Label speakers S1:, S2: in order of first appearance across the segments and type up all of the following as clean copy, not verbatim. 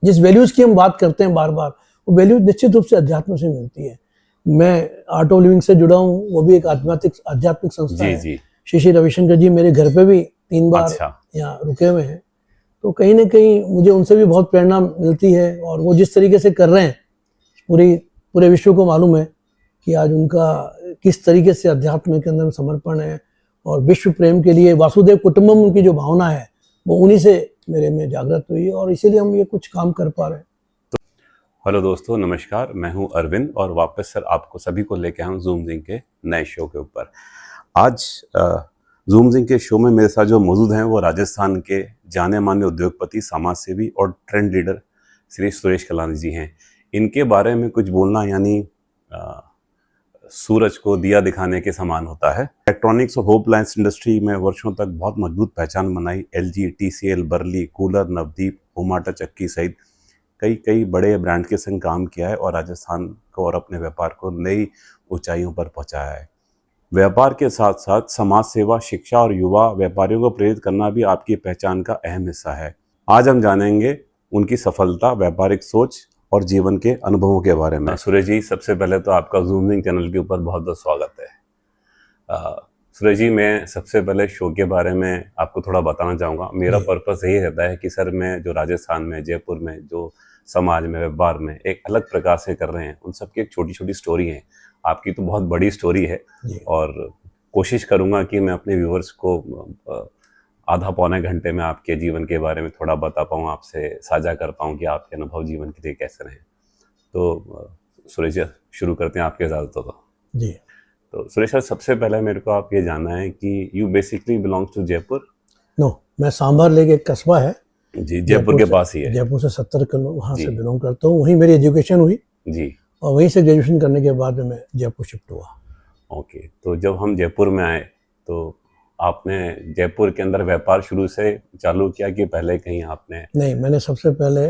S1: जिस वैल्यूज की हम बात करते हैं बार बार, वो वैल्यूज निश्चित रूप से अध्यात्म से मिलती है। मैं आर्ट ऑफ लिविंग से जुड़ा हूँ, वो भी एक आध्यात्मिक संस्था है।
S2: जी।
S1: श्री रविशंकर जी मेरे घर पे भी 3 बार
S2: अच्छा।
S1: यहाँ रुके हुए हैं, तो कहीं ना कहीं मुझे उनसे भी बहुत प्रेरणा मिलती है। और वो जिस तरीके से कर रहे हैं, पूरे विश्व को मालूम है कि आज उनका किस तरीके से अध्यात्म के अंदर समर्पण है, और विश्व प्रेम के लिए वासुदेव कुटुंबम उनकी जो भावना है वो उन्हीं से मेरे में जागृत हुई है, और इसीलिए हम ये कुछ काम कर पा रहे हैं।
S2: हेलो दोस्तों, नमस्कार। मैं हूं अरविंद और वापस सर आपको सभी को लेके आया हूं जूम जिंक के नए शो के ऊपर। आज जूम जिंक के शो में मेरे साथ जो मौजूद हैं वो राजस्थान के जाने माने उद्योगपति, समाज सेवी और ट्रेंड लीडर श्री सुरेश कलानी जी हैं। इनके बारे में कुछ बोलना यानी सूरज को दिया दिखाने के समान होता है। इलेक्ट्रॉनिक्स और होम अप्लायंस इंडस्ट्री में वर्षों तक बहुत मजबूत पहचान बनाई। LG, TCL, बर्ली, कूलर, नवदीप, हुमाटा चक्की सहित कई बड़े ब्रांड के संग काम किया है और राजस्थान को और अपने व्यापार को नई ऊंचाइयों पर पहुंचाया है। व्यापार के साथ साथ समाज सेवा, शिक्षा और युवा व्यापारियों को प्रेरित करना भी आपकी पहचान का अहम हिस्सा है। आज हम जानेंगे उनकी सफलता, व्यापारिक सोच और जीवन के अनुभवों के बारे में। सुरेश जी, सबसे पहले तो आपका जूम जिंक चैनल के ऊपर बहुत बहुत स्वागत है। सुरेश जी, मैं सबसे पहले शो के बारे में आपको थोड़ा बताना चाहूँगा। मेरा पर्पस यही रहता है कि सर, मैं जो राजस्थान में, जयपुर में, जो समाज में, व्यापार में एक अलग प्रकार से कर रहे हैं, उन सबकी एक छोटी छोटी स्टोरी है। आपकी तो बहुत बड़ी स्टोरी है और कोशिश करूँगा कि मैं अपने व्यूअर्स को आधा पौने घंटे में आपके जीवन के बारे में थोड़ा बता पाऊँ, आपसे साझा कर पाऊँ कि आपके अनुभव जीवन के लिए कैसे रहे। तो सुरेश जी, शुरू करते हैं आपके इजाज़त हो
S1: जी।
S2: तो सुरेश सर, सबसे पहले मेरे को आप ये जानना है कि you basically belongs to Jaipur?
S1: No, मैं सांभर लेके एक कस्बा है
S2: जी, जयपुर के पास ही है।
S1: जयपुर से 70 किलो वहाँ से बिलोंग करता हूँ। वहीं मेरी एजुकेशन हुई
S2: जी,
S1: और वहीं से ग्रेजुएशन करने के बाद मैं जयपुर शिफ्ट हुआ।
S2: ओके। तो जब हम जयपुर में आए तो आपने जयपुर के अंदर व्यापार शुरू से चालू किया कि पहले कहीं आपने?
S1: नहीं, मैंने सबसे पहले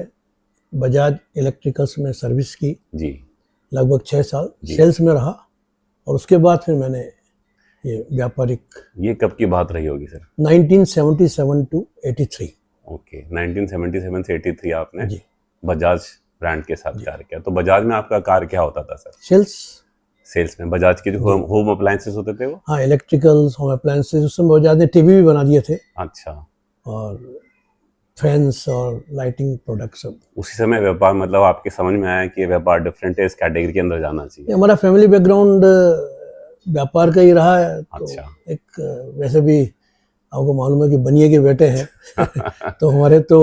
S1: बजाज इलेक्ट्रिकल्स में सर्विस की
S2: जी,
S1: लगभग 6 साल सेल्स में रहा, और उसके बाद फिर मैंने ये व्यापारिक।
S2: ये कब की बात रही होगी सर?
S1: 1977 टू 83।
S2: ओके, 1977 से 83 आपने
S1: जी
S2: बजाज ब्रांड के साथ कार्य किया। तो बजाज में आपका कार्य क्या होता था सर? सेल्स में बजाज के जो होम अप्लायंसेस होते थे वो?
S1: हाँ, इलेक्ट्रिकल्स, होम अप्लायंसेस। उस समय बजाज ने टीवी भी बना दिए थे।
S2: अच्छा।
S1: और फैंस और लाइटिंग प्रोडक्ट सब।
S2: उसी समय व्यापार, मतलब आपके समझ में आया कि व्यापार डिफरेंट है, इस कैटेगरी के अंदर जाना चाहिए?
S1: हमारा फैमिली बैकग्राउंड व्यापार का ही रहा है।
S2: अच्छा।
S1: तो एक वैसे भी आपको मालूम है कि बनिए के बेटे हैं तो हमारे तो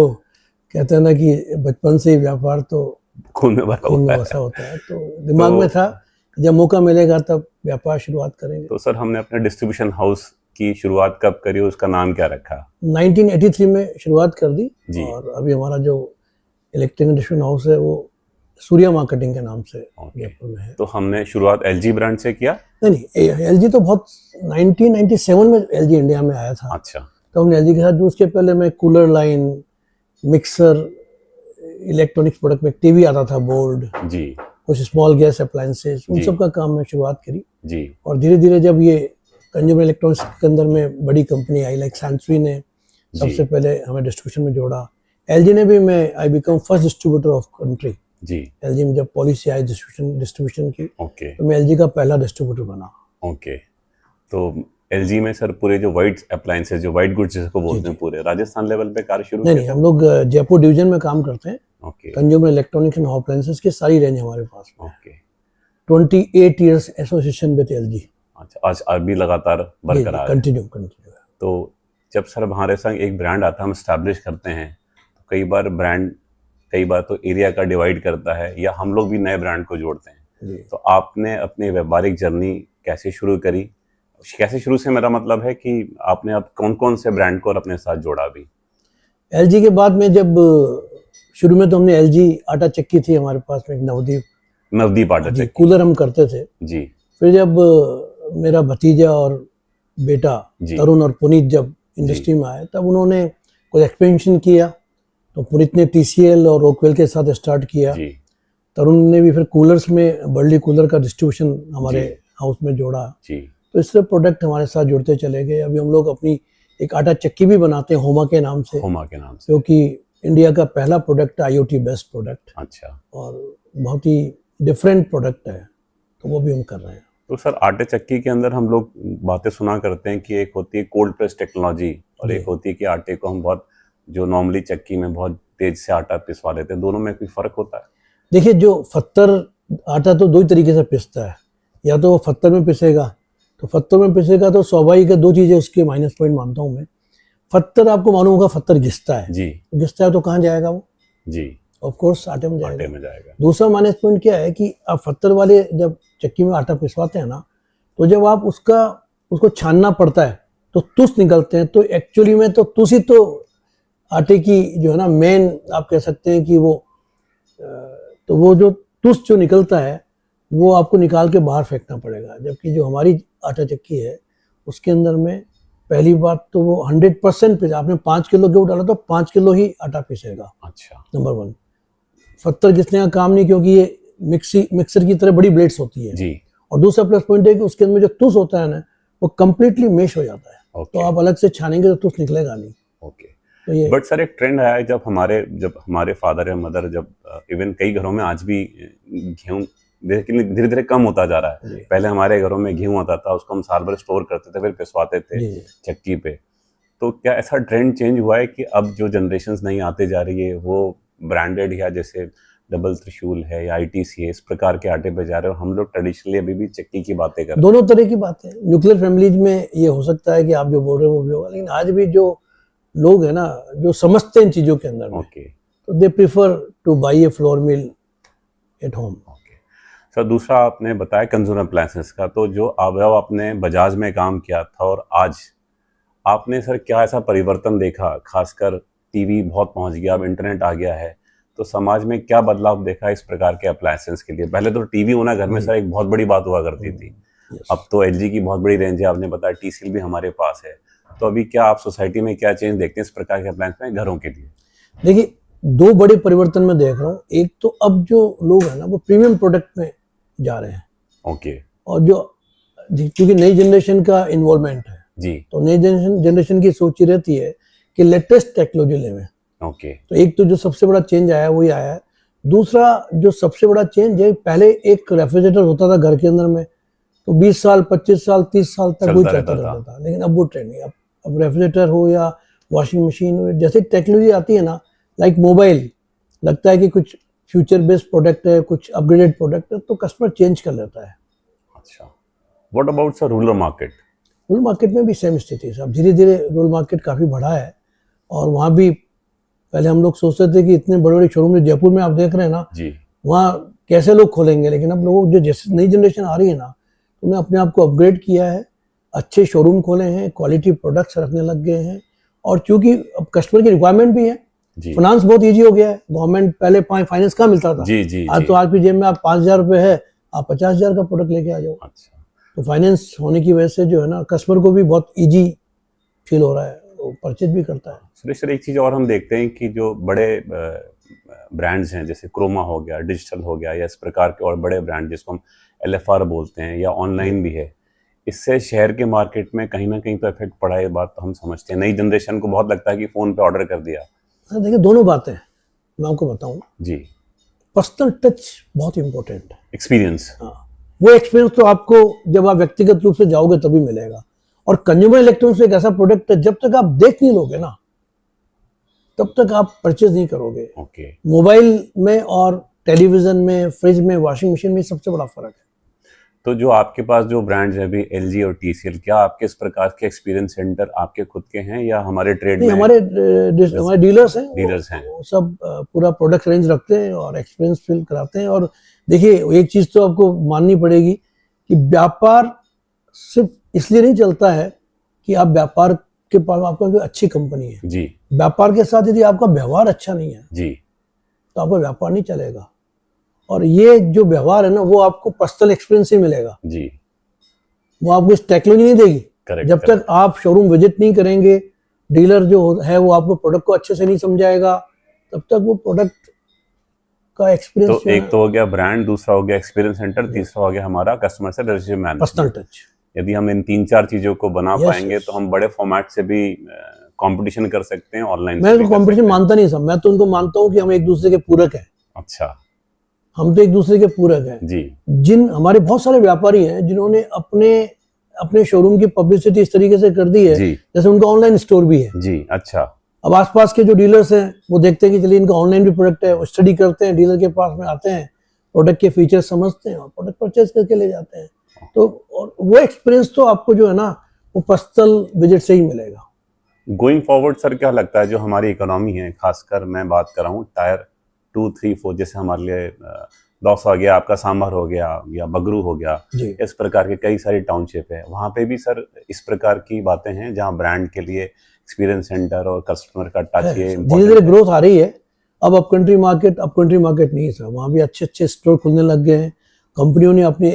S1: कहते हैं ना कि बचपन से ही व्यापार तो
S2: खून में
S1: बसा होता है। तो दिमाग में था जब मौका मिलेगा तब व्यापार शुरुआत करेंगे।
S2: तो सर, हमने अपने डिस्ट्रीब्यूशन हाउस की शुरुआत कब करी, उसका नाम क्या रखा?
S1: 1983 में शुरुआत कर दी
S2: जी।
S1: और अभी हमारा जो इलेक्ट्रिकल डिस्ट्रीब्यूशन हाउस है वो सूर्या मार्केटिंग के नाम से जयपुर में है।
S2: तो हमने शुरुआत LG ब्रांड से किया?
S1: नहीं, LG तो बहुत 1997 में LG इंडिया में आया था।
S2: अच्छा।
S1: तो हमने LG के साथ, जो उसके पहले मैं cooler line, mixer, electronics product में टीवी आता था, बोर्ड जी, कुछ स्मॉल गैस अप्लायंसेस, उन सब का काम मैं शुरुआत करी जी। और धीरे धीरे जब ये कंज्यूमर इलेक्ट्रॉनिक्स के अंदर में बड़ी कंपनी आई, लाइक सैमसंग ने सबसे पहले हमें डिस्ट्रीब्यूशन में जोड़ा। LG ने भी, मैं I become first distributor of country जी। LG में जब पॉलिसी आई डिस्ट्रीब्यूशन की, तो मैं LG का पहला डिस्ट्रीब्यूटर बना।
S2: ओके। तो LG में सर पूरे जो वाइट अप्लायंसेस, जो वाइट गुड्स जिसको बोलते हैं, पूरे राजस्थान लेवल पे कार्य शुरू?
S1: नहीं, हम लोग जयपुर डिवीजन में काम करते हैं। Consumer electronics and home appliances की सारी रेंज हमारे पास में। 28 इयर्स एसोसिएशन विद LG। अच्छा, आज अभी लगातार बरकरार कंटिन्यू। तो जब सर हमारे संग एक ब्रांड आता है, हम एस्टैब्लिश करते हैं, तो कई बार तो एरिया का डिवाइड करता है, या हम लोग भी नए ब्रांड को जोड़ते हैं। तो आपने अपनी व्यापारिक जर्नी कैसे शुरू करी? कैसे शुरू से मेरा मतलब है कि आपने अब कौन कौन से ब्रांड को अपने साथ जोड़ा भी? LG के बाद में जब शुरू में तो हमने LG आटा चक्की थी हमारे पास में, एक नवदीप आटा चक्की, कूलर हम करते थे जी। फिर जब मेरा भतीजा और बेटा तरुण और पुनीत जब इंडस्ट्री में आए, तब उन्होंने कुछ एक्सपेंशन किया। तो पुनीत ने TCL और रोकवेल के साथ स्टार्ट किया। तरुण ने भी फिर कूलर्स में बर्ली कूलर का डिस्ट्रीब्यूशन हमारे हाउस में जोड़ा जी। तो इससे प्रोडक्ट हमारे साथ जुड़ते चले गए। अभी हम लोग अपनी एक आटा चक्की भी बनाते हैं होमा के नाम से, क्योंकि इंडिया का पहला प्रोडक्ट है, IoT बेस्ड प्रोडक्ट।
S2: अच्छा।
S1: और बहुत ही डिफरेंट प्रोडक्ट है, तो वो भी हम कर रहे हैं।
S2: तो सर आटे चक्की के अंदर हम लोग बातें सुना करते हैं कि एक होती है कोल्ड प्रेस टेक्नोलॉजी और एक होती है कि आटे को हम बहुत जो नॉर्मली चक्की में बहुत तेज से आटा पिसवा लेते हैं, दोनों में कोई फर्क होता है?
S1: देखिए, जो फत्तर आटा तो दो ही तरीके से पिसता है, या तो वो फत्तर में पिसेगा, तो फत्तर में पिसेगा तो स्वाभाविक है, दो चीज़ें उसके माइनस पॉइंट मानता हूँ मैं। फत्तर आपको मालूम होगा, फत्तर घिसता है
S2: जी,
S1: घिसता है तो कहाँ जाएगा वो?
S2: जी,
S1: ऑफ कोर्स आटे में
S2: आटे
S1: जाएगा।
S2: में जाएगा।
S1: दूसरा माइनस पॉइंट क्या है कि आप फत्तर वाले जब चक्की में आटा पिसवाते हैं ना, तो जब आप उसको छानना पड़ता है तो तुस निकलते हैं, तो एक्चुअली में तो तुस ही तो आटे की जो है ना मेन, आप कह सकते हैं कि वो तो वो जो तुस जो निकलता है वो आपको निकाल के बाहर फेंकना पड़ेगा। जबकि जो हमारी आटा चक्की है उसके अंदर में पहली बात तो वो 100% पिस, आपने 5 किलो गेहूँ डाला तो 5 किलो ही आटा पिसेगा।
S2: अच्छा।
S1: नंबर 1, फत्तर घिसने का काम नहीं, क्योंकि ये मिक्सर की तरह बड़ी ब्लेड्स होती है
S2: जी।
S1: और दूसरा प्लस पॉइंट है कि उसके अंदर जो तुस होता है ना, वो कम्प्लीटली मेश हो जाता है। तो आप अलग से छानेंगे तो तुस निकलेगा नहीं।
S2: ओके।
S1: तो ये
S2: बट सर एक ट्रेंड आया है, जब हमारे फादर या मदर, जब इवन कई घरों में आज भी गेहूं धीरे धीरे कम होता जा रहा है। पहले हमारे घरों में गेहूं आता था, उसको हम साल भर स्टोर करते थे, फिर पिसवाते थे चक्की पे। तो क्या ऐसा ट्रेंड चेंज हुआ है कि अब जो जनरेशन्स नहीं आते जा रही है वो ब्रांडेड या जैसे डबल त्रिशूल है या ITC है, इस प्रकार के आटे पे जा रहे हो, हम लोग ट्रेडिशनली अभी भी चक्की की बातें कर रहे हैं?
S1: दोनों तरह की बात है। न्यूक्लियर फैमिलीज में ये हो सकता है कि आप जो बोल रहे हो वो भी होगा, लेकिन आज भी जो लोग हैं ना, जो समझते हैं इन चीज़ों के अंदर में, तो they prefer two by A flour mill at home.
S2: Sir दूसरा आपने बताया कंज्यूमर अप्लायंसेस का, तो जो अब आपने बजाज में काम किया था और आज आपने सर क्या ऐसा परिवर्तन देखा? खासकर टीवी बहुत पहुंच गया, अब इंटरनेट आ गया है, तो समाज में क्या बदलाव देखा इस प्रकार के अप्लायंसेस के लिए? पहले तो टीवी होना घर में सर एक बहुत बड़ी बात हुआ करती थी, अब तो LG की बहुत बड़ी रेंज है, आपने बताया TCL भी हमारे पास है। तो अभी क्या आप सोसाइटी में क्या चेंज देखते हैं इस प्रकार के अप्लायंस में घरों के लिए?
S1: देखिए, दो बड़े परिवर्तन मैं देख रहा हूँ। एक तो अब जो लोग हैं ना वो प्रीमियम प्रोडक्ट में जा रहे हैं।
S2: ओके।
S1: और जो क्योंकि नई जनरेशन का इन्वॉल्वमेंट है
S2: जी,
S1: तो नई जनरेशन की सोच ही रहती है कि लेटेस्ट टेक्नोलॉजी लेवें।
S2: ओके।
S1: तो एक तो जो सबसे बड़ा चेंज आया वही आया है। दूसरा जो सबसे बड़ा चेंज है, पहले एक रेफ्रिजरेटर होता था घर के अंदर में, तो 20 साल 25 साल 30 साल तक वही चलता रहता था, लेकिन अब वो ट्रेंड नहीं। अब रेफ्रिजरेटर हो या वॉशिंग मशीन हो, जैसे टेक्नोलॉजी आती है ना, लाइक मोबाइल, लगता है कि कुछ फ्यूचर बेस्ड प्रोडक्ट है, कुछ अपग्रेडेड प्रोडक्ट है, तो कस्टमर चेंज कर लेता है।
S2: अच्छा, what about sir rural market?
S1: Rural market में भी सेम स्थिति है। अब धीरे धीरे रूरल मार्केट काफ़ी बढ़ा है और वहाँ भी पहले हम लोग सोचते थे कि इतने बड़े बड़े शोरूम जयपुर में आप देख रहे हैं ना
S2: जी,
S1: वहाँ कैसे लोग खोलेंगे, लेकिन अब लोगों जो जैसे नई जनरेशन आ रही है ना, उन्हें अपने आप को अपग्रेड किया है, अच्छे शोरूम खोले हैं, क्वालिटी प्रोडक्ट्स रखने लग गए हैं। और चूंकि अब कस्टमर की रिक्वायरमेंट भी है, फाइनेंस बहुत ईजी हो गया है। गवर्नमेंट पहले फाइनेंस कहाँ मिलता था,
S2: जी,
S1: आज तो आपकी जेब में आप 5,000 रुपये है, आप 50,000 का प्रोडक्ट लेके आ जाओ।
S2: अच्छा,
S1: तो फाइनेंस होने की वजह से जो है ना, कस्टमर को भी बहुत ईजी फील हो रहा है, वो परचेज भी करता है।
S2: सुरेश सर एक चीज़ और हम देखते हैं कि जो बड़े ब्रांड्स हैं, जैसे क्रोमा हो गया, डिजिटल हो गया, या इस प्रकार के और बड़े ब्रांड जिसको हम LFR बोलते हैं, या ऑनलाइन भी है, इससे शहर के मार्केट में कहीं ना कहीं तो इफेक्ट पड़ा है, ये बात तो हम समझते हैं। नई जनरेशन को बहुत लगता है कि फ़ोन पे ऑर्डर कर दिया।
S1: देखिए, दोनों बातें मैं आपको बताऊँ
S2: जी,
S1: पर्सनल टच बहुत इंपॉर्टेंट है।
S2: एक्सपीरियंस,
S1: हाँ, वो एक्सपीरियंस तो आपको जब आप व्यक्तिगत रूप से जाओगे तभी मिलेगा। और कंज्यूमर इलेक्ट्रॉनिक्स एक ऐसा प्रोडक्ट है, जब तक आप देख नहीं लोगे ना, तब तक आप परचेज नहीं करोगे।
S2: ओके।
S1: मोबाइल में और टेलीविजन में, फ्रिज में, वॉशिंग मशीन में सबसे बड़ा फर्क है।
S2: तो जो आपके पास जो ब्रांड्स हैं अभी LG और TCL, क्या आपके इस प्रकार के एक्सपीरियंस सेंटर आपके खुद के हैं या हमारे ट्रेड में?
S1: हमारे डीलर्स हैं,
S2: डीलर्स हैं,
S1: वो सब पूरा प्रोडक्ट रेंज रखते हैं और एक्सपीरियंस फिल कराते हैं। और देखिए, एक चीज़ तो आपको माननी पड़ेगी कि व्यापार सिर्फ इसलिए नहीं चलता है कि आप व्यापार के पास आपका कोई अच्छी कंपनी है
S2: जी,
S1: व्यापार के साथ यदि आपका व्यवहार अच्छा नहीं है
S2: जी,
S1: तो आपका व्यापार नहीं चलेगा। और ये जो व्यवहार है ना, वो आपको पर्सनल एक्सपीरियंस ही मिलेगा
S2: जी,
S1: वो आपको इस टेक्नोलॉजी नहीं देगी।
S2: करेक्ट,
S1: जब तक आप शोरूम विजिट नहीं करेंगे, डीलर जो है वो आपको प्रोडक्ट को अच्छे से नहीं समझाएगा, तब तक वो प्रोडक्ट का एक्सपीरियंस
S2: तो एक तो हो गया ब्रांड, दूसरा हो गया एक्सपीरियंस सेंटर, तीसरा हो गया हमारा कस्टमर से रिलेशनशिप मैनेजमेंट,
S1: पर्सनल टच।
S2: यदि हम इन 3-4 चीज़ों को बना पाएंगे तो हम बड़े फॉर्मेट से भी कंपटीशन कर सकते हैं ऑनलाइन?
S1: मैं तो कंपटीशन मानता नहीं सब, मैं तो उनको मानता हूँ कि हम एक दूसरे के पूरक हैं।
S2: अच्छा,
S1: हम तो एक दूसरे के पूरक हैं
S2: जी।
S1: जिन हमारे बहुत सारे व्यापारी हैं जिन्होंने अपने शोरूम की पब्लिसिटी इस तरीके से कर दी है
S2: जी।
S1: जैसे उनका ऑनलाइन स्टोर भी है
S2: जी। अच्छा,
S1: अब आसपास के जो डीलर्स हैं वो देखते हैं कि चलिए इनका ऑनलाइन भी प्रोडक्ट है, वो स्टडी करते हैं, डीलर के पास में आते हैं, प्रोडक्ट के फीचर्स समझते हैं और प्रोडक्ट परचेज करके ले जाते हैं। तो और वो एक्सपीरियंस तो आपको जो है ना वो पर्सनल विजिट से ही मिलेगा।
S2: गोइंग फॉरवर्ड सर क्या लगता है जो हमारी इकोनॉमी है, खासकर मैं बात कर रहा हूँ टायर 2, 3, 4, जैसे हमारे लिए दौसा हो गया, आपका सांभर हो गया या बगरू हो गया, इस प्रकार के कई सारी टाउनशिप है, वहाँ पे भी सर इस प्रकार की बातें हैं जहाँ ब्रांड के लिए एक्सपीरियंस सेंटर और कस्टमर का टच ये
S1: धीरे धीरे ग्रोथ आ रही है। अब कंट्री मार्केट नहीं है सर, वहाँ भी अच्छे अच्छे स्टोर खुलने लग गए हैं। कंपनियों ने अपने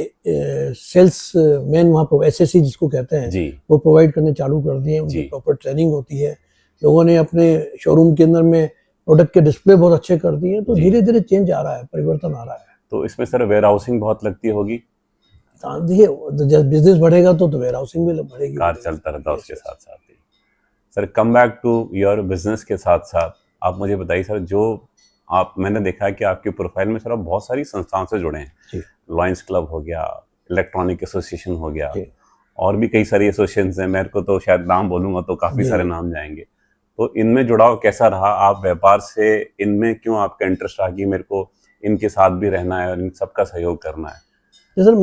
S1: सेल्स मैन वहाँ पर एसएससी जिसको कहते हैं
S2: जी।
S1: वो प्रोवाइड करने चालू कर दिए हैं, उनकी प्रॉपर ट्रेनिंग होती है। लोगों ने अपने शोरूम के अंदर में प्रोडक्ट के डिस्प्ले बहुत अच्छे कर दिए हैं, तो धीरे धीरे चेंज आ रहा है, परिवर्तन आ रहा है।
S2: तो इसमें सर वेयर हाउसिंग बहुत लगती होगी?
S1: देखिए जब बिजनेस बढ़ेगा तो वेयर हाउसिंग भी बढ़ेगी,
S2: कार चलता रहता है उसके साथ साथ ही। Sir come back to your business के साथ साथ आप मुझे बताइए सर, जो मैंने देखा है कि आपके प्रोफाइल में सर आप बहुत सारी संस्थाओं से जुड़े हैं। लॉयंस क्लब हो गया, इलेक्ट्रॉनिक एसोसिएशन हो गया, और भी कई सारी एसोसिएशन हैं, मेरे को तो शायद नाम बोलूंगा तो काफी सारे नाम जाएंगे। तो इनमें जुड़ाव कैसा रहा? आप व्यापार से इनमें क्यों आपका इंटरेस्ट रहा कि मेरे को इनके साथ भी रहना है और इन सबका सहयोग करना है?
S1: सर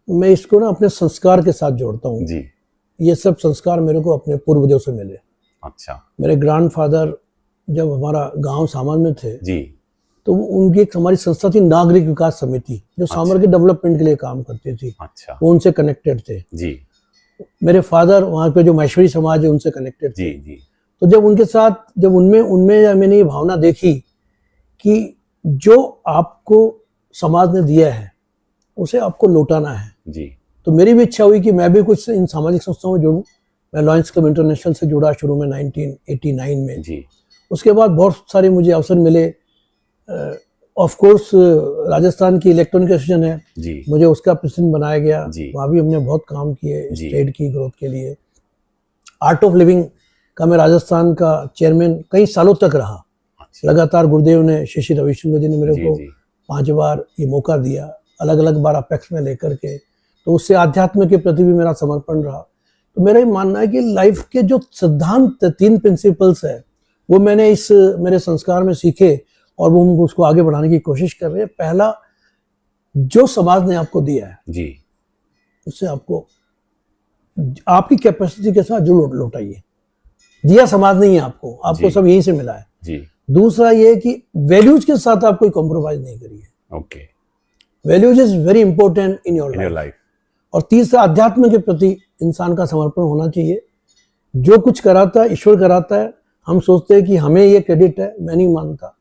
S1: मैं इसको ना अपने संस्कार के साथ जोड़ता हूँ
S2: जी।
S1: ये सब संस्कार मेरे को अपने पूर्वजों से मिले।
S2: अच्छा।
S1: मेरे ग्रैंडफादर जब हमारा गांव सामान में थे
S2: जी,
S1: तो उनकी एक हमारी संस्था थी नागरिक विकास समिति, जो सामर के डेवलपमेंट के लिए काम करती थी।
S2: अच्छा।
S1: वो उनसे कनेक्टेड थे।
S2: जी।
S1: मेरे फादर वहाँ पे जो महेश्वरी समाज है उनसे कनेक्टेड थे।
S2: जी। जी।
S1: तो जब उनके साथ जब उनमें मैंने ये भावना देखी कि जो आपको समाज ने दिया है उसे आपको लौटाना है
S2: जी,
S1: तो मेरी भी इच्छा हुई कि मैं भी कुछ इन सामाजिक संस्थाओं में जुड़ूं। मैं लॉयंस क्लब इंटरनेशनल से जुड़ा शुरू में 1989 में
S2: जी।
S1: उसके बाद बहुत सारे मुझे अवसर मिले। ऑफ कोर्स राजस्थान की इलेक्ट्रॉनिक एसोसिएशन है
S2: जी,
S1: मुझे उसका प्रेसिडेंट बनाया गया। वहाँ भी हमने बहुत काम किए स्टेट की ग्रोथ के लिए। आर्ट ऑफ लिविंग का मैं राजस्थान का चेयरमैन कई सालों तक रहा। लगातार गुरुदेव ने श्री रविशंकर जी ने मेरे को 5 बार ये मौका दिया, अलग अलग बार अपेक्स में लेकर के, तो उससे आध्यात्म के प्रति भी मेरा समर्पण रहा। तो मेरा ये मानना है कि लाइफ के जो सिद्धांत 3 प्रिंसिपल्स है वो मैंने इस मेरे संस्कार में सीखे और वो हम उसको आगे बढ़ाने की कोशिश कर रहे हैं। पहला, जो समाज ने आपको दिया है
S2: जी,
S1: उससे आपको आपकी कैपेसिटी के साथ जो लौटाइए। दिया समाज नहीं है आपको सब यहीं से मिला है
S2: जी।
S1: दूसरा ये कि वैल्यूज के साथ आप कोई कॉम्प्रोमाइज नहीं करिए।
S2: Okay,
S1: values is very important in your life. और तीसरा, अध्यात्म के प्रति इंसान का समर्पण होना चाहिए। जो कुछ कराता है ईश्वर कराता है। हम सोचते हैं कि हमें ये क्रेडिट है, मैं नहीं मानता।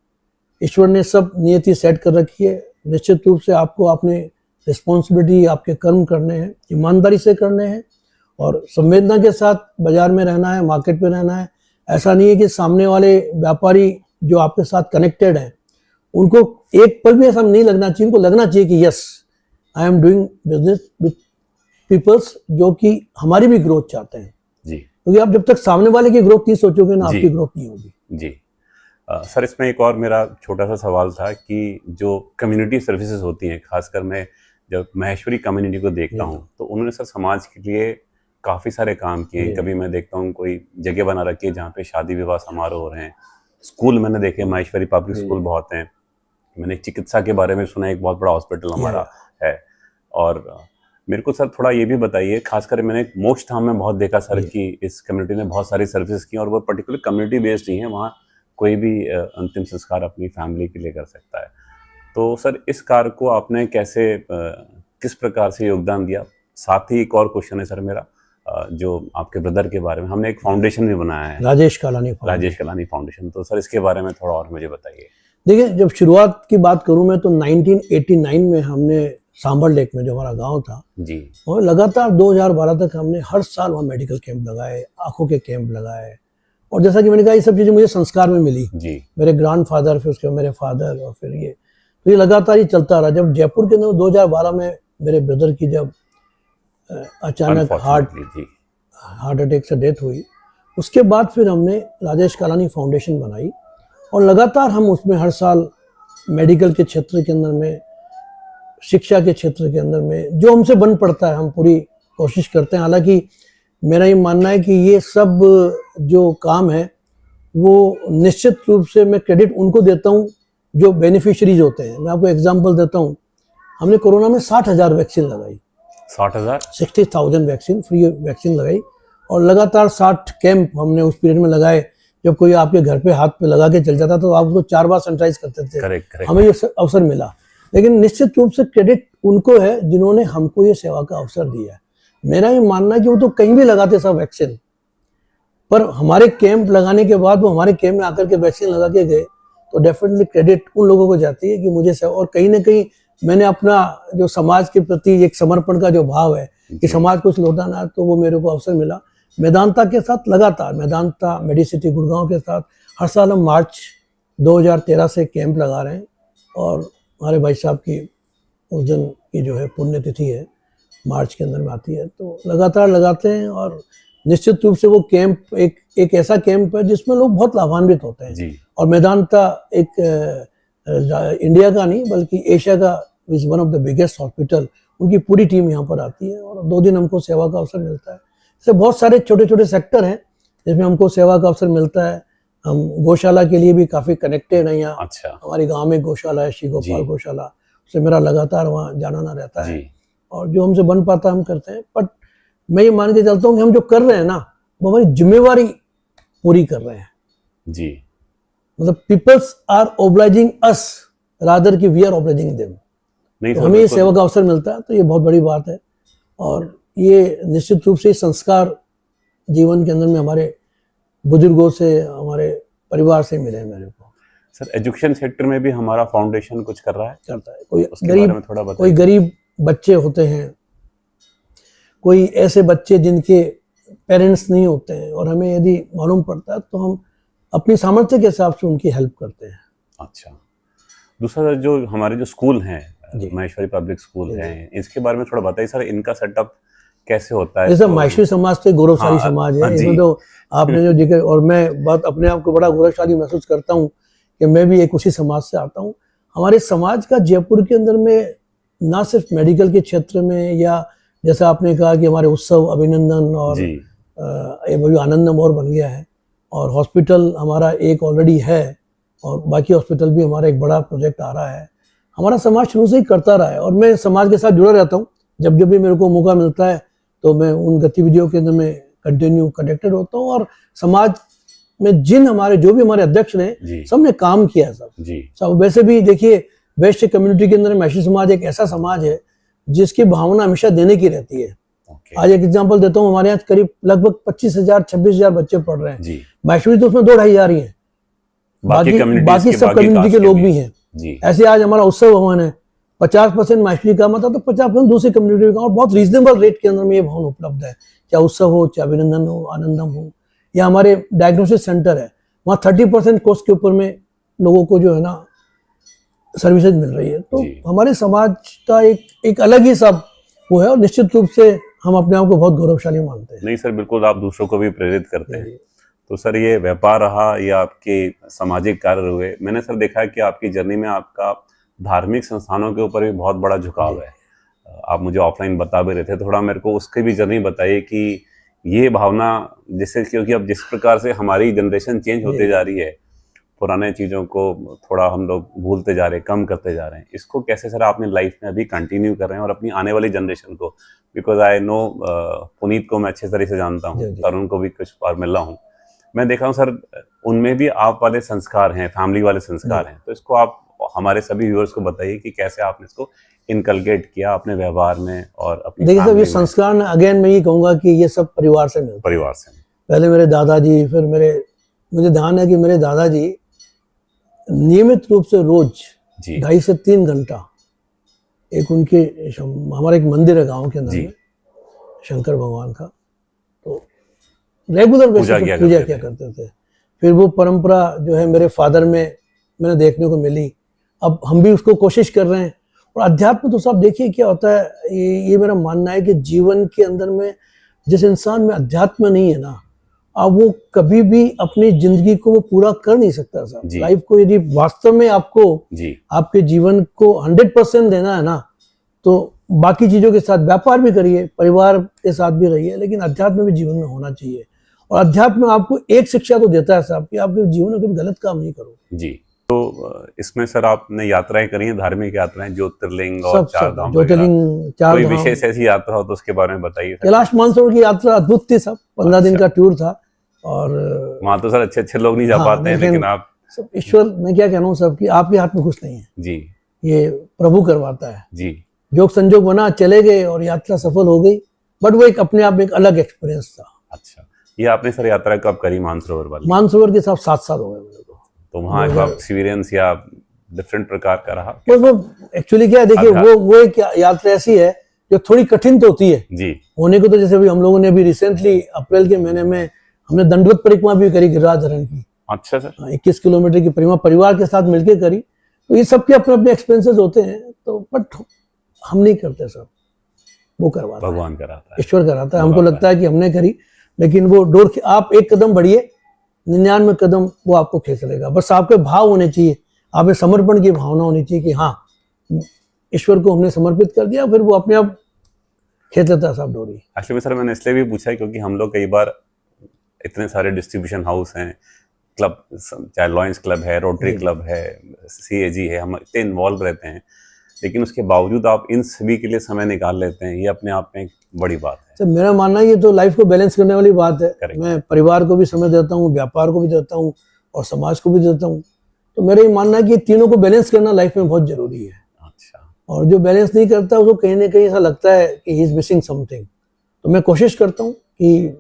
S1: ईश्वर ने सब नियति सेट कर रखी है। निश्चित रूप से आपको अपने रिस्पॉन्सिबिलिटी, आपके कर्म करने हैं, ईमानदारी से करने हैं और संवेदना के साथ बाजार में रहना है, मार्केट में रहना है। ऐसा नहीं है कि सामने वाले व्यापारी जो आपके साथ कनेक्टेड है उनको एक पल भी ऐसा नहीं लगना चाहिए। उनको लगना चाहिए कि yes, I am doing business with peoples जो कि हमारी भी ग्रोथ चाहते हैं
S2: जी।
S1: क्योंकि आप जब तक सामने वाले की ग्रोथ नहीं सोचोगे ना, आपकी ग्रोथ नहीं होगी
S2: जी। सर इसमें एक और मेरा छोटा सा सवाल था कि जो कम्युनिटी सर्विसेज होती हैं, खासकर मैं जब महेश्वरी कम्युनिटी को देखता हूँ तो उन्होंने सर समाज के लिए काफ़ी सारे काम किए। कभी मैं देखता हूँ कोई जगह बना रखी है जहाँ पे शादी विवाह समारोह हो रहे हैं। स्कूल मैंने देखे, महेश्वरी पब्लिक स्कूल बहुत हैं। मैंने चिकित्सा के बारे में सुना, एक बहुत बड़ा हॉस्पिटल हमारा है। और मेरे को सर थोड़ा ये भी बताइए, खासकर मैंने मोक्ष धाम में बहुत देखा सर कि इस कम्युनिटी ने बहुत सारी सर्विसेज की और वो पर्टिकुलर कम्युनिटी बेस्ड ही है। वहाँ कोई भी अंतिम संस्कार अपनी फैमिली के लिए कर सकता है। तो सर इस कार्य को आपने कैसे किस प्रकार से योगदान दिया? साथ ही एक और क्वेश्चन है सर मेरा, जो आपके ब्रदर के बारे में, हमने एक फाउंडेशन भी बनाया है, राजेश कलानी फाउंडेशन। तो सर इसके बारे में थोड़ा और मुझे बताइए।
S1: देखिए, जब शुरुआत की बात करूं मैं तो 1989 में हमने सांभर लेक में, जो हमारा गांव था जी, और लगातार 2012 तक हमने हर साल वहाँ मेडिकल कैंप लगाए, आंखों के कैंप लगाए। और जैसा कि मैंने कहा, ये सब चीज़ें मुझे संस्कार में मिली जी। मेरे ग्रैंडफादर, फिर उसके मेरे फादर, और फिर ये लगातार ही चलता रहा। जब जयपुर के अंदर 2012 में मेरे ब्रदर की जब अचानक हार्ट अटैक से डेथ हुई उसके बाद फिर हमने राजेश कालानी फाउंडेशन बनाई और लगातार हम उसमें हर साल मेडिकल के क्षेत्र के अंदर में, शिक्षा के क्षेत्र के अंदर में जो हमसे बन पड़ता है हम पूरी कोशिश करते हैं। हालांकि मेरा ये मानना है कि ये सब जो काम है वो निश्चित रूप से मैं क्रेडिट उनको देता हूँ जो बेनिफिशरीज होते हैं। मैं आपको एग्जांपल देता हूँ, हमने कोरोना में 60,000 वैक्सीन लगाई, 60,000 वैक्सीन, फ्री वैक्सीन लगाई और लगातार 60 कैंप हमने उस पीरियड में लगाए। जब कोई आपके घर पे हाथ पे लगा के चल जाता तो आप उसको 4 बार सैनिटाइज करते थे।
S2: करेक्ट।
S1: हमें ये अवसर मिला, लेकिन निश्चित रूप से क्रेडिट उनको है जिन्होंने हमको ये सेवा का अवसर दिया है। मेरा ये मानना है कि वो तो कहीं भी लगाते सब वैक्सीन, पर हमारे कैंप लगाने के बाद वो हमारे कैंप में आकर के वैक्सीन लगा के गए तो डेफिनेटली क्रेडिट उन लोगों को जाती है कि मुझे सेवा, और कहीं ना कहीं मैंने अपना जो समाज के प्रति एक समर्पण का जो भाव है कि समाज को लौटाना, तो वो मेरे को अवसर मिला। मेदांता के साथ लगातार, मेदांता मेडिसिटी गुड़गांव के साथ हर साल हम मार्च 2013 से कैंप लगा रहे हैं और हमारे भाई साहब की उस दिन की जो है पुण्यतिथि है मार्च के अंदर में आती है, तो लगातार लगाते हैं। और निश्चित रूप से वो कैंप एक ऐसा कैंप है जिसमें लोग बहुत लाभान्वित होते हैं
S2: जी।
S1: और मेदांता एक इंडिया का नहीं बल्कि एशिया का is one of the biggest hospital, उनकी पूरी टीम यहाँ पर आती है और 2 दिन हमको सेवा का अवसर मिलता है। इससे बहुत सारे छोटे छोटे सेक्टर हैं जिसमें हमको सेवा का अवसर मिलता है। हम गौशाला के लिए भी काफ़ी कनेक्टेड हैं यहाँ।
S2: अच्छा।
S1: हमारी गांव में गौशाला है, श्री गोपाल गौशाला, उससे मेरा लगातार वहाँ जाना ना रहता है और जो हमसे बन पाता हम करते हैं। बट मैं ये मान के चलता हूँ कि हम जो कर रहे हैं ना वो हमारी जिम्मेवारी पूरी कर रहे हैं
S2: जी।
S1: मतलब पीपल्स आर ओब्लाइजिंग अस रादर कि वी आर ओब्लाइजिंग देम। तो हमें ये सेवा का अवसर मिलता है तो ये बहुत बड़ी बात है और ये निश्चित रूप से संस्कार जीवन के अंदर में हमारे बुजुर्गों से, हमारे परिवार से मिले मेरे को।
S2: सर एजुकेशन सेक्टर में भी हमारा फाउंडेशन कुछ कर रहा है?
S1: करता है। कोई गरीब बच्चे होते हैं, कोई ऐसे बच्चे जिनके पेरेंट्स नहीं होते हैं और हमें यदि मालूम पड़ता है तो हम अपनी सामर्थ्य के हिसाब से उनकी हेल्प करते हैं।
S2: अच्छा। दूसरा जो हमारे जो स्कूल हैं, माहेश्वरी पब्लिक स्कूल हैं, इसके बारे में थोड़ा बताइए सर, इनका सेटअप कैसे होता है?
S1: जैसे माहेश्वरी समाज से गौरवशाली समाज है, इसमें तो आपने जो जिक्र, और मैं बात अपने आप को बड़ा गौरवशाली महसूस करता हूँ कि मैं भी एक उसी समाज से आता हूँ। हमारे समाज का जयपुर के अंदर में ना सिर्फ मेडिकल के क्षेत्र में या जैसा आपने कहा कि हमारे उत्सव, अभिनंदन और ये आनंदम और बन गया है और हॉस्पिटल हमारा एक ऑलरेडी है और बाकी हॉस्पिटल भी हमारा एक बड़ा प्रोजेक्ट आ रहा है। हमारा समाज शुरू से ही करता रहा है और मैं समाज के साथ जुड़ा रहता हूँ। जब जब भी मेरे को मौका मिलता है तो मैं उन गतिविधियों के अंदर में कंटिन्यू कनेक्टेड होता हूँ और समाज में जिन हमारे जो भी हमारे अध्यक्ष हैं सबने काम किया है सब। वैसे भी देखिए वैश्य कम्युनिटी के अंदर माहेश्वरी समाज एक ऐसा समाज है जिसकी भावना हमेशा देने की रहती है। आज एक एग्जांपल देता हूँ, हमारे यहाँ करीब लगभग 25,000 26,000 बच्चे पढ़ रहे हैं। माहेश्वरी तो उसमें 2-2,500 ही है, बाकी सब कम्युनिटी के लोग भी हैं। ऐसे आज हमारा उत्सव भवन है, 50% माहेश्वरी का मतलब तो 50% दूसरी कम्युनिटी का, और बहुत रीजनेबल रेट के अंदर में ये भवन उपलब्ध है। चाहे उत्सव हो, चाहे अभिनंदन हो, आनंदम हो, या हमारे डायग्नोसिस सेंटर है, वहाँ 30% कॉस्ट के ऊपर में लोगों को जो है ना सर्विसेज मिल रही है। तो हमारे समाज का एक अलग ही सब वो है और निश्चित रूप से हम अपने आप को बहुत गौरवशाली मानते हैं।
S2: नहीं सर, बिल्कुल, आप दूसरों को भी प्रेरित करते हैं। तो सर ये व्यापार रहा या आपके सामाजिक कार्य हुए, मैंने सर देखा है कि आपकी जर्नी में आपका धार्मिक संस्थानों के ऊपर भी बहुत बड़ा झुकाव है। आप मुझे ऑफलाइन बता भी रहे थे, थोड़ा मेरे को उसकी भी जर्नी बताइए कि ये भावना जैसे, क्योंकि अब जिस प्रकार से हमारी जनरेशन चेंज होते जा रही है, पुराने चीज़ों को थोड़ा हम लोग भूलते जा रहे हैं, कम करते जा रहे हैं, इसको कैसे सर आपने लाइफ में अभी कंटिन्यू कर रहे हैं और अपनी आने वाली जनरेशन को, बिकॉज आई नो पुनीत को मैं अच्छे तरह से जानता हूँ, तरुण को भी कुछ बार मिला हूँ, मैं देखा हूँ सर उनमें भी आप वाले संस्कार हैं, फैमिली वाले संस्कार हैं। तो इसको आप हमारे सभी व्यूअर्स को बताइए कि कैसे आपने इसको इनकलकेट किया अपने व्यवहार में और अपनी। देखिए
S1: सर, ये संस्कार अगेन मैं ये कहूँगा कि ये सब परिवार से मिलता है।
S2: परिवार से
S1: पहले मेरे दादाजी, फिर मुझे ध्यान है कि मेरे दादाजी नियमित रूप से रोज 2.5 से 3 घंटा एक उनके, हमारा एक मंदिर है गांव के अंदर में शंकर भगवान का, तो रेगुलर बेसिस पे पूजा किया करते थे। फिर वो परंपरा जो है मेरे फादर में मैंने देखने को मिली, अब हम भी उसको कोशिश कर रहे हैं। और अध्यात्म तो सब देखिए क्या होता है, ये मेरा मानना है कि जीवन के अंदर में जिस इंसान में अध्यात्म नहीं है ना, अब वो कभी भी अपनी जिंदगी को वो पूरा कर नहीं सकता साहब।
S2: जी।
S1: लाइफ को यदि वास्तव में आपको
S2: जी
S1: आपके जीवन को 100% देना है ना, तो बाकी चीजों के साथ व्यापार भी करिए, परिवार के साथ भी रहिए, लेकिन अध्यात्म भी जीवन में होना चाहिए। और अध्यात्म आपको एक शिक्षा तो देता है साहब कि आपके जीवन में कभी गलत काम नहीं करो।
S2: जी। तो इसमें सर आपने यात्राएं करी हैं, धार्मिक यात्राएं, ज्योतिर्लिंग और
S1: सब
S2: चार
S1: सब
S2: धाम
S1: ज्योतिर्लिंग,
S2: वगैरह?
S1: चार
S2: कोई
S1: धाम।
S2: विशेष ऐसी यात्रा हो तो उसके बारे में बताइए सर।
S1: कैलाश मानसरोवर की यात्रा अद्भुत थी साहब, 15 दिन
S2: अच्छा।
S1: का टूर था। और
S2: वहां तो सर अच्छे अच्छे लोग नहीं जा
S1: हाँ,
S2: पाते हैं, लेकिन आप
S1: सब ईश्वर, मैं क्या कह रहा हूँ साहब कि आपके हाथ में कुछ नहीं है,
S2: जी
S1: ये प्रभु करवाता है।
S2: जी
S1: योग संजोग बना, चले गए और यात्रा सफल हो गई। बट वो एक अपने आप में एक अलग एक्सपीरियंस था।
S2: अच्छा, ये आपने सर यात्रा कब करी मानसरोवर वाली?
S1: मानसरोवर के साथ 7 साल हो गए मेरे को।
S2: तो वहाँ का एक्सपीरियंस या डिफरेंट प्रकार का रहा?
S1: वो एक्चुअली क्या है, देखिए वो एक यात्रा ऐसी है जो थोड़ी कठिन तो होती है
S2: जी
S1: होने को। तो जैसे अभी हम लोगों ने अभी रिसेंटली अप्रैल के महीने में हमने दंडवत परिक्रमा भी करी गिरिराज धरण की।
S2: अच्छा सर।
S1: 21 किलोमीटर की परिक्रमा परिवार के साथ मिलकर करी। तो ये सबके अपने अपने एक्सपेंसेस होते हैं, तो बट हम नहीं करते सब, वो करवाता है,
S2: भगवान कराता है,
S1: ईश्वर कराता है। हमको लगता है कि हमने करी, लेकिन वो डोर आप एक कदम बढ़िए, 99 कदम वो आपको खींच लेगा। बस आपके भाव होने चाहिए, आप में समर्पण की भावना होनी चाहिए कि हाँ ईश्वर को हमने समर्पित कर दिया, फिर वो अपने आप खींच लेता है साहब डोरी।
S2: एक्चुअली सर मैंने इसलिए भी पूछा क्योंकि हम लोग कई बार इतने सारे डिस्ट्रीब्यूशन हाउस हैं, क्लब, चाहे लॉयंस क्लब है, रोटरी क्लब है, CAG है, हम इतने इन्वॉल्व रहते हैं, लेकिन उसके बावजूद आप इन सभी के लिए समय निकाल लेते हैं, ये अपने आप में एक बड़ी बात है।
S1: सर मेरा मानना है ये तो लाइफ को बैलेंस करने वाली बात है।
S2: Correct.
S1: मैं परिवार को भी समय देता हूँ, व्यापार को भी देता हूँ और समाज को भी देता हूँ। तो मेरा ये मानना है कि तीनों को बैलेंस करना लाइफ में बहुत जरूरी है।
S2: अच्छा।
S1: और जो बैलेंस नहीं करता उसको कहीं ना कहीं ऐसा लगता है कि ही इज मिसिंग समथिंग। तो मैं कोशिश करता हूँ कि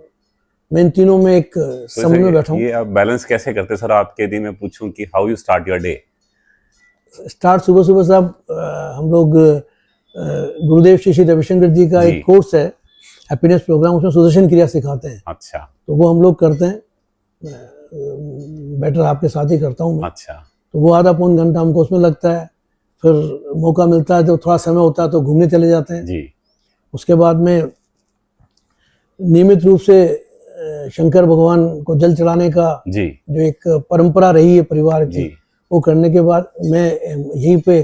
S1: मैं इन तीनों में एक समझ में बैठा हूँ।
S2: ये आप बैलेंस कैसे करते सर? आपके यदि मैं पूछूं कि how you start your day?
S1: Start सुबह सुबह साहब, हम लोग गुरुदेव श्री रविशंकर जी का एक कोर्स है हैप्पीनेस प्रोग्राम, उसमें सुदर्शन क्रिया सिखाते हैं।
S2: अच्छा।
S1: तो वो हम लोग करते हैं, बेटर आपके साथ ही करता हूँ मैं।
S2: अच्छा।
S1: तो वो आधा पौन घंटा हमको उसमें लगता है। फिर मौका मिलता है तो थोड़ा समय होता है तो घूमने चले जाते हैं
S2: जी।
S1: उसके बाद में नियमित रूप से शंकर भगवान को जल चढ़ाने का
S2: जी
S1: जो एक परंपरा रही है परिवार की, वो करने के बाद मैं यहीं पे,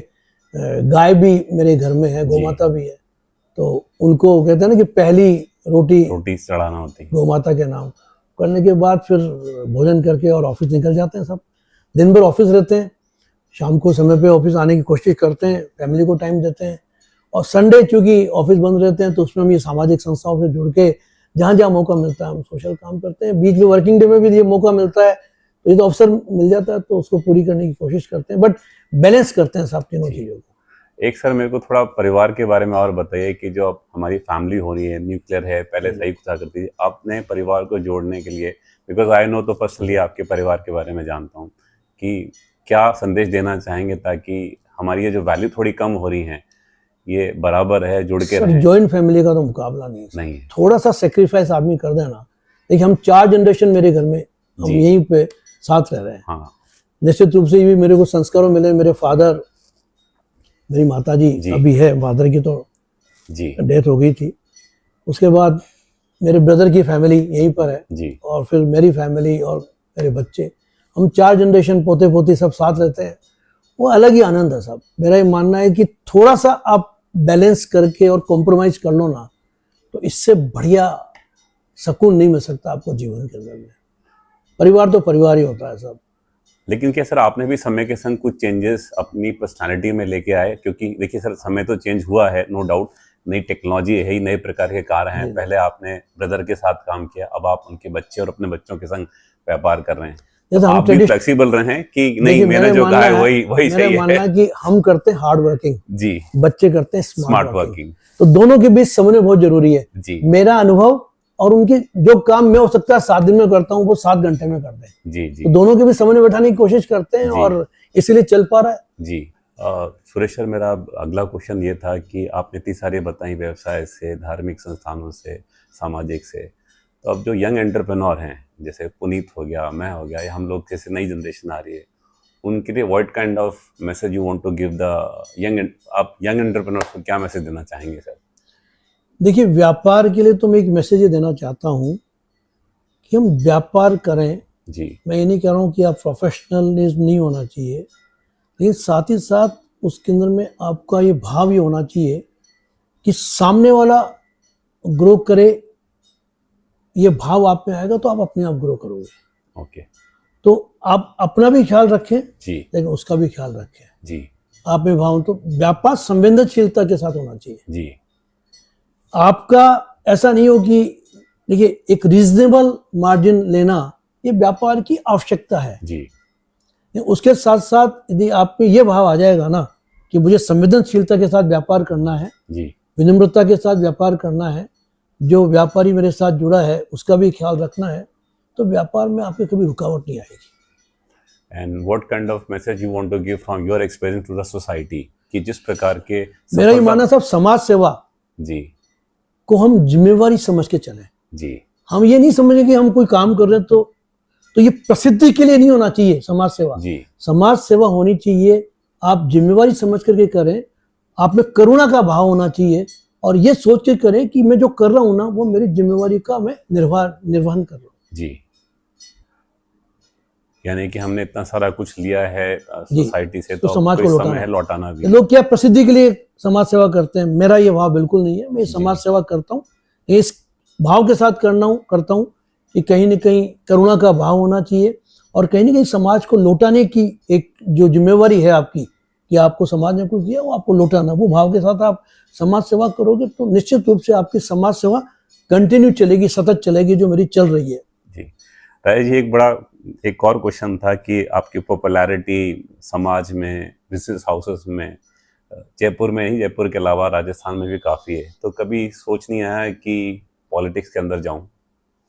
S1: गाय भी मेरे घर में है, गौमाता भी है, तो उनको कहते हैं ना कि पहली रोटी
S2: चढ़ाना होती है
S1: गौमाता के नाम। करने के बाद फिर भोजन करके और ऑफिस निकल जाते हैं सब। दिन भर ऑफिस रहते हैं, शाम को समय पे ऑफिस आने की कोशिश करते हैं, फैमिली को टाइम देते हैं। और संडे चूंकि ऑफिस बंद रहते हैं तो उसमें हम ये सामाजिक संस्थाओं से जुड़ के जहाँ जहाँ मौका मिलता है हम सोशल काम करते हैं। बीच में वर्किंग डे में भी ये मौका मिलता है तो ये तो अवसर मिल जाता है तो उसको पूरी करने की कोशिश करते हैं, बट बैलेंस करते हैं सब तीनों चीज़ों को।
S2: एक सर मेरे को थोड़ा परिवार के बारे में और बताइए कि जो अब हमारी फैमिली हो रही है, न्यूक्लियर है, पहले सही हुआ करती थी, आपने परिवार को जोड़ने के लिए, बिकॉज आई नो तो पर्सनली आपके परिवार के बारे में जानता हूँ, कि क्या संदेश देना चाहेंगे ताकि हमारी ये जो वैल्यू थोड़ी कम हो रही है ये बराबर है, जुड़ के रहे?
S1: जॉइंट फैमिली का तो मुकाबला नहीं
S2: है।
S1: थोड़ा सा सेक्रीफाइस आदमी कर देना। देखिए हम 4 जनरेशन मेरे घर में हम यहीं पे साथ रह रहे हैं।
S2: हाँ।
S1: निश्चित रूप से भी मेरे को संस्कारों मिले। मेरे फादर, मेरी माताजी अभी है, फादर की तो डेथ हो गई थी। उसके बाद मेरे ब्रदर की फैमिली यहीं पर है और फिर मेरी फैमिली और मेरे बच्चे, हम 4 जनरेशन पोते पोती सब साथ रहते हैं। वो अलग ही आनंद है साहब। मेरा ये मानना है कि थोड़ा सा आप बैलेंस करके और कॉम्प्रोमाइज कर लो ना, तो इससे बढ़िया सुकून नहीं मिल सकता आपको जीवन के अंदर में। परिवार तो परिवार ही होता है साहब।
S2: लेकिन क्या सर आपने भी समय के संग कुछ चेंजेस अपनी पर्सनालिटी में लेके आए? क्योंकि देखिए सर समय तो चेंज हुआ है, नो डाउट, नई टेक्नोलॉजी है ही, नए प्रकार के कार हैं। पहले आपने ब्रदर के साथ काम किया, अब आप उनके बच्चे और अपने बच्चों के संग व्यापार कर रहे हैं। तो आप भी फ्लेक्सिबल रहे हैं कि नहीं मैंने जो कहा है वही सही है?
S1: मेरा मानना है कि हम करते हैं हार्ड वर्किंग
S2: जी,
S1: बच्चे करते हैं स्मार्ट वर्किंग। तो दोनों के बीच समन्वय बहुत जरूरी है
S2: जी।
S1: मेरा अनुभव और उनके जो काम में हो सकता है 7 दिन में करता हूँ वो 7 घंटे में करते हैं।
S2: जी जी।
S1: तो दोनों के बीच समन्वय बैठाने की कोशिश करते हैं और इसीलिए चल पा रहा है।
S2: जी। सुरेश सर, मेरा अगला क्वेश्चन ये था कि आपने इतनी सारी बताई, व्यवसाय से, धार्मिक संस्थानों से, सामाजिक से, तो अब जो यंग एंटरप्रेन्योर हैं, जैसे पुनीत हो गया, मैं हो गया, या हम लोग जैसे नई जनरेशन आ रही है, उनके लिए what kind of message you want to give the आप यंग एंटरप्रेन्योर्स को क्या मैसेज देना चाहेंगे सर?
S1: देखिए व्यापार के लिए तो मैं एक मैसेज ये देना चाहता हूँ कि हम व्यापार करें
S2: जी।
S1: मैं ये नहीं कह रहा हूँ कि आप प्रोफेशनलिज्म नहीं होना चाहिए, लेकिन साथ ही साथ उसके अंदर में आपका ये भाव ये होना चाहिए कि सामने वाला ग्रो करे, ये भाव आप में आएगा तो आप अपने आप ग्रो करोगे।
S2: ओके।
S1: तो आप अपना भी ख्याल रखें
S2: जी।
S1: लेकिन उसका भी ख्याल रखें
S2: जी।
S1: आप में भाव। तो व्यापार संवेदनशीलता के साथ होना चाहिए
S2: जी।
S1: आपका। ऐसा नहीं हो कि देखिए एक रीजनेबल मार्जिन लेना ये व्यापार की आवश्यकता है
S2: जी।
S1: उसके साथ साथ यदि आप में ये भाव आ जाएगा ना कि मुझे संवेदनशीलता के साथ व्यापार करना है,
S2: जी।
S1: विनम्रता के साथ व्यापार करना है, जो व्यापारी मेरे साथ जुड़ा है उसका भी ख्याल रखना है, तो व्यापार में आपके कभी रुकावट नहीं आएगी।
S2: And what kind of message you want to give from your experience to the society कि जिस प्रकार के
S1: मेरा ये मानना साहब समाज सेवा
S2: जी
S1: को हम जिम्मेवारी समझ के चलें।
S2: जी।
S1: हम ये नहीं समझे कि हम कोई काम कर रहे हैं तो ये प्रसिद्धि के लिए नहीं होना चाहिए समाज सेवा।
S2: जी।
S1: समाज सेवा होनी चाहिए, आप जिम्मेवारी समझ करके करें, आप में करुणा का भाव होना चाहिए और ये सोच के करें कि मैं जो कर रहा हूं ना वो मेरी जिम्मेवारी का मैं निर्वहन कर रहा हूं।
S2: जी। यानी कि हमने इतना सारा कुछ लिया है सोसाइटी से तो
S1: समाज को
S2: लौटाना भी।
S1: लोग क्या प्रसिद्धि के लिए समाज सेवा करते हैं, मेरा ये भाव बिल्कुल नहीं है। मैं समाज सेवा करता हूँ इस भाव के साथ करता हूँ कि कहीं न कहीं करुणा का भाव होना चाहिए और कहीं न कहीं समाज को लौटाने की एक जो जिम्मेवारी है आपकी कि आपको समाज ने कुछ दिया वो आपको लौटाना, वो भाव के साथ आप समाज सेवा करोगे तो निश्चित रूप से आपकी समाज सेवा कंटिन्यू चलेगी, सतत चलेगी, जो मेरी चल रही है।
S2: जी। राजेश जी, एक और क्वेश्चन था कि आपकी पॉपुलैरिटी समाज में, बिजनेस हाउसेस में, जयपुर में ही, जयपुर के अलावा राजस्थान में भी काफ़ी है, तो कभी सोच नहीं आया कि पॉलिटिक्स के अंदर जाऊं?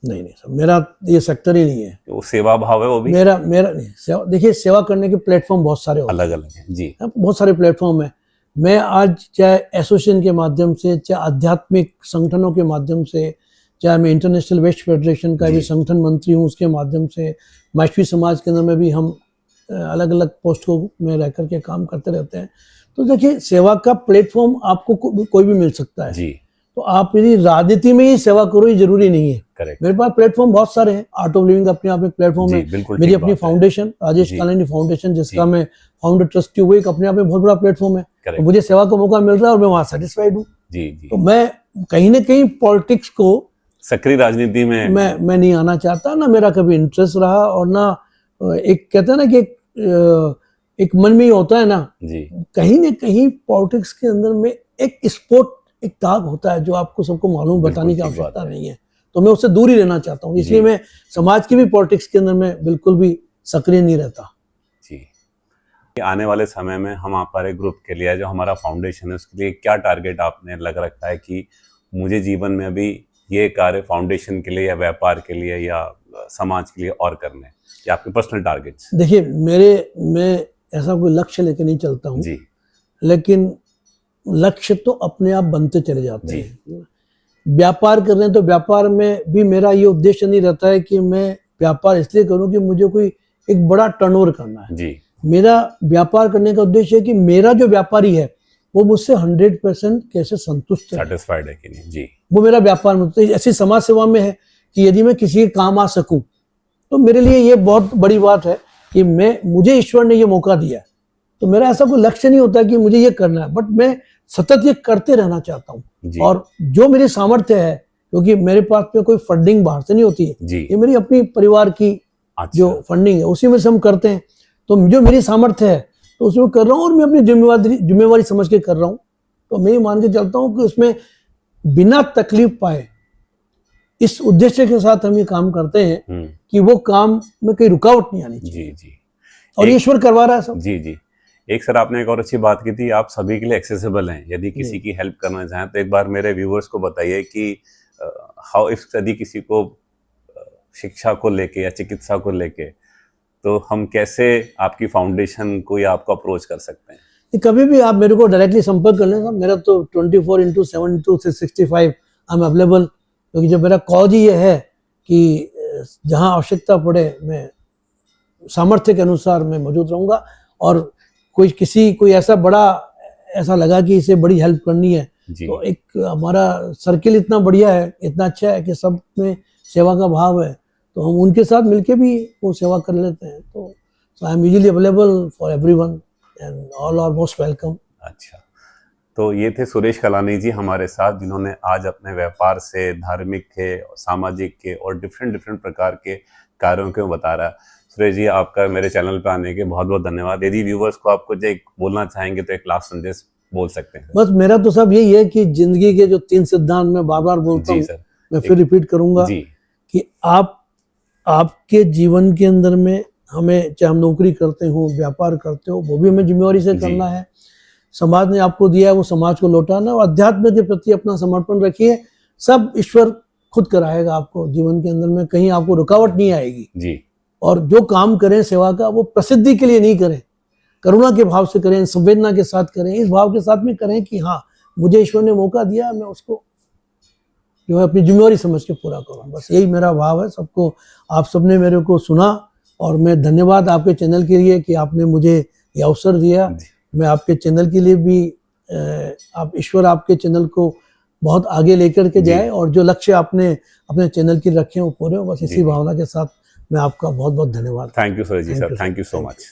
S1: नहीं सर, मेरा ये सेक्टर ही नहीं है।
S2: वो सेवा भाव है वो भी?
S1: मेरा नहीं। सेवा देखिए, सेवा करने के प्लेटफॉर्म बहुत सारे
S2: अलग अलग हैं। जी।
S1: बहुत सारे प्लेटफॉर्म है। मैं आज चाहे एसोसिएशन के माध्यम से, चाहे आध्यात्मिक संगठनों के माध्यम से, चाहे मैं इंटरनेशनल वेस्ट फेडरेशन का भी संगठन मंत्री हूँ उसके माध्यम से, मैश्वी समाज के अंदर में भी हम अलग अलग पोस्टों में रह करके काम करते रहते हैं। तो देखिए, सेवा का प्लेटफॉर्म आपको कोई भी मिल सकता है
S2: जी।
S1: तो आप यदि राजनीति में ही सेवा करो ये जरूरी नहीं है।
S2: करेक्ट।
S1: मेरे पास प्लेटफॉर्म बहुत सारे हैं। आर्ट ऑफ लिविंग अपने आप में प्लेटफॉर्म है। मेरी अपनी फाउंडेशन, राजेश कालानी फाउंडेशन, जिसका मैं फाउंडर ट्रस्टी हुआ, एक अपने आप में बहुत बड़ा प्लेटफॉर्म है। तो मुझे सेवा का मौका मिल रहा है और मैं वहाँ सेटिस्फाइड हूँ।
S2: जी।
S1: तो मैं कहीं ना कहीं पॉलिटिक्स को,
S2: सक्रिय राजनीति में
S1: मैं नहीं आना चाहता, ना मेरा कभी इंटरेस्ट रहा और ना एक कहते हैं ना कि एक मन में ही होता है ना
S2: जी,
S1: कहीं ना कहीं पॉलिटिक्स के अंदर में एक स्पोर्ट, एक दाग होता है जो आपको सबको मालूम, बताने की आवश्यकता नहीं है। तो मैं उससे दूर ही रहना चाहता हूँ, इसलिए मैं समाज की भी पॉलिटिक्स के अंदर में बिल्कुल भी सक्रिय नहीं रहता।
S2: जी। आने वाले समय में हम हमारे ग्रुप के लिए, जो हमारा फाउंडेशन है, उसके लिए क्या टारगेट आपने लग रखा है कि मुझे जीवन में अभी ये कार्य फाउंडेशन के लिए या व्यापार के लिए या समाज के लिए और करने, या आपके पर्सनल टारगेट्स?
S1: देखिए, मैं ऐसा कोई लक्ष्य लेके नहीं चलता हूँ, लेकिन लक्ष्य तो अपने आप बनते चले जाते हैं। व्यापार कर रहे हैं तो व्यापार में भी मेरा ये उद्देश्य नहीं रहता है कि मैं व्यापार इसलिए करूं कि मुझे कोई एक बड़ा टर्नओवर करना है जी। मेरा व्यापार करने का उद्देश्य है कि मेरा जो व्यापारी है वो मुझसे 100% कैसे संतुष्ट है,
S2: सेटिस्फाइड है कि नहीं जी, वो
S1: मेरा व्यापार में। तो ऐसी समाज सेवा में है कि यदि मैं किसी के काम आ सकूं तो मेरे लिए ये बहुत बड़ी बात है कि मुझे ईश्वर ने ये मौका दिया है। तो मेरा ऐसा कोई लक्ष्य नहीं होता कि मुझे ये करना है, बट मैं सतत ये करते रहना चाहता हूँ। और जो मेरी सामर्थ्य है, क्योंकि मेरे पास में कोई फंडिंग बाहर से नहीं होती है, ये मेरी अपनी परिवार की जो फंडिंग है उसी में से हम करते हैं। तो जो मेरी सामर्थ्य है तो उसमें कर रहा हूँ और मैं अपनी जिम्मेवारी समझ के कर रहा हूँ। तो मैं ये मान के चलता हूँ कि उसमें बिना तकलीफ पाए, इस उद्देश्य के साथ हम ये काम करते हैं कि वो काम में कोई रुकावट नहीं आनी चाहिए। जी। और ईश्वर करवा रहा है सब।
S2: जी। एक सर, आपने एक और अच्छी बात की थी, आप सभी के लिए एक्सेसिबल हैं। यदि किसी की हेल्प करना चाहें तो एक बार मेरे व्यूवर्स को बताइए कि हाउ इफ यदि किसी को शिक्षा को लेके या चिकित्सा को लेके, तो हम कैसे आपकी फाउंडेशन को या आपको अप्रोच कर सकते हैं?
S1: कभी भी आप मेरे को डायरेक्टली संपर्क कर लें। मेरा तो 24/7/365 आई एम अवेलेबल, क्योंकि जो मेरा कॉज ही ये है कि जहाँ आवश्यकता पड़े मैं सामर्थ्य के अनुसार मैं मौजूद रहूँगा। और कोई ऐसा लगा कि इसे बड़ी हेल्प करनी है, तो एक हमारा सर्किल इतना बढ़िया है, इतना अच्छा है कि सब में सेवा का भाव है। तो हम उनके साथ मिलके भी वो सेवा कर लेते हैं। तो I am usually available for everyone and all are most welcome.
S2: अच्छा, तो ये थे सुरेश कलानी जी हमारे साथ, जिन्होंने आज अपने व्यापार से धार्मिक के, सामाजिक के और डिफरेंट प्रकार के कार्यों को बता रहा है। सुरेश जी, आपका मेरे चैनल पे आने के बहुत बहुत धन्यवाद। यदि व्यूवर्स को आपको जो एक बोलना चाहेंगे तो एक लास्ट संदेश बोल सकते हैं।
S1: बस मेरा तो सब यही है कि जिंदगी के जो 3 सिद्धांत मैं बार बार बोलता हूँ, मैं फिर रिपीट करूंगा कि आपके जीवन के अंदर में हमें, चाहे हम नौकरी करते हो, व्यापार करते हो, वो भी हमें जिम्मेवारी से करना है। समाज ने आपको दिया है, वो समाज को लौटाना, और अध्यात्म के प्रति अपना समर्पण रखिए। सब ईश्वर खुद कराएगा आपको जीवन के अंदर में, कहीं आपको रुकावट नहीं आएगी जी। और जो काम करें सेवा का, वो प्रसिद्धि के लिए नहीं करें, करुणा के भाव से करें, संवेदना के साथ करें, इस भाव के साथ में करें कि हाँ, मुझे ईश्वर ने मौका दिया, मैं उसको जो है अपनी जिम्मेवारी समझ के पूरा करूँ। बस यही मेरा भाव है। सबको, आप सबने मेरे को सुना, और मैं धन्यवाद आपके चैनल के लिए कि आपने मुझे ये अवसर दिया। मैं आपके चैनल के लिए भी आप, ईश्वर आपके चैनल को बहुत आगे लेकर के जाए, और जो लक्ष्य आपने अपने चैनल के रखे हैं वो पूरे हो। बस इसी भावना के साथ मैं आपका बहुत बहुत धन्यवाद।
S2: थैंक यू सर जी, sir thank you so much.